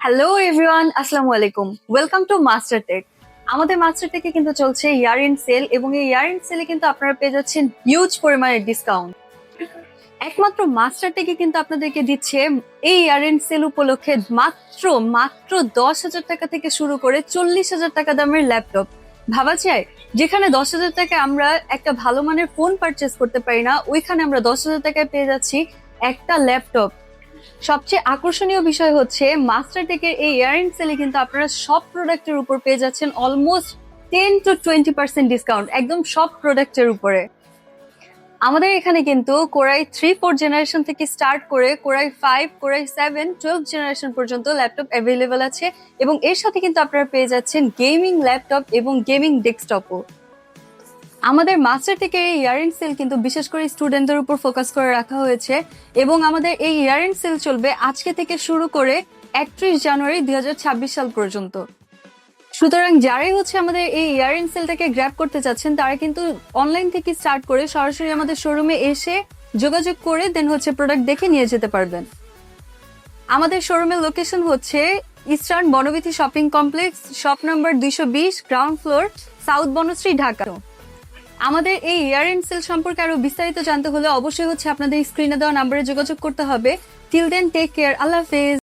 Hello everyone, আসসালামু আলাইকুম। Welcome to Master Tech. আমাদের মাস্টার টেকে কিন্তু চলছে ইয়ার এন্ড সেল, এবং এই ইয়ার এন্ড সেলে কিন্তু আপনারা পেয়ে যাচ্ছেন হিউজ পরিমাণের ডিসকাউন্ট। একমাত্র মাস্টার টেকে কিন্তু আপনাদেরকে দিচ্ছে এই ইয়ার এন্ড সেল উপলক্ষে মাত্র মাত্র 10,000 টাকা থেকে শুরু করে 40,000 টাকা দামের ল্যাপটপ। ভাবা যায়, যেখানে 10,000 টাকায় আমরা একটা ভালো মানের ফোন পারচেস করতে পারি না, ওইখানে আমরা 10,000 টাকায় পেয়ে যাচ্ছি একটা ল্যাপটপ। সবচেয়ে আকর্ষণীয় বিষয় হচ্ছে মাস্টার টেকের এই ইয়ার এন্ড সেলে কিন্তু আপনারা সব প্রোডাক্টের উপর পেয়ে যাচ্ছেন অলমোস্ট 10 to 20% ডিসকাউন্ট, একদম সব প্রোডাক্টের উপরে। আমাদের এখানে কিন্তু কোরাই 3-4 জেনারেশন থেকে স্টার্ট করে কোরাই 5, কোরাই 7, 12 জেনারেশন পর্যন্ত ল্যাপটপ অ্যাভেলেবেল আছে, এবং এর সাথে কিন্তু আপনারা পেয়ে যাচ্ছেন গেমিং ল্যাপটপ এবং গেমিং ডেস্কটপও। আমাদের মাস্টার টেকের এই ইয়ার এন্ড সেল কিন্তু বিশেষ করে স্টুডেন্টদের উপর ফোকাস করে রাখা হয়েছে, এবং আমাদের এই ইয়ার এন্ড সেল চলবে আজকে থেকে শুরু করে 31 জানুয়ারি 2026 সাল পর্যন্ত। সুতরাং যারাই হচ্ছে আমাদের এই ইয়ার এন্ড সেলটাকে গ্র্যাব করতে চাচ্ছেন, তারা কিন্তু অনলাইন থেকে স্টার্ট করে সরাসরি আমাদের শোরুমে এসে যোগাযোগ করে দেন হচ্ছে প্রোডাক্ট দেখে নিয়ে যেতে পারবেন। আমাদের শোরুমের লোকেশন হচ্ছে eastern Banabithi shopping complex, shop number 220, ground floor, south Banasree, Dhaka. আমাদের এই ইয়ার এন্ড সেল সম্পর্কে আরো বিস্তারিত জানতে হলে অবশ্যই হচ্ছে আপনাদের স্ক্রিনে দেওয়া নাম্বারে যোগাযোগ করতে হবে। টিল দেন, টেক কেয়ার, আল্লাহ হাফেজ।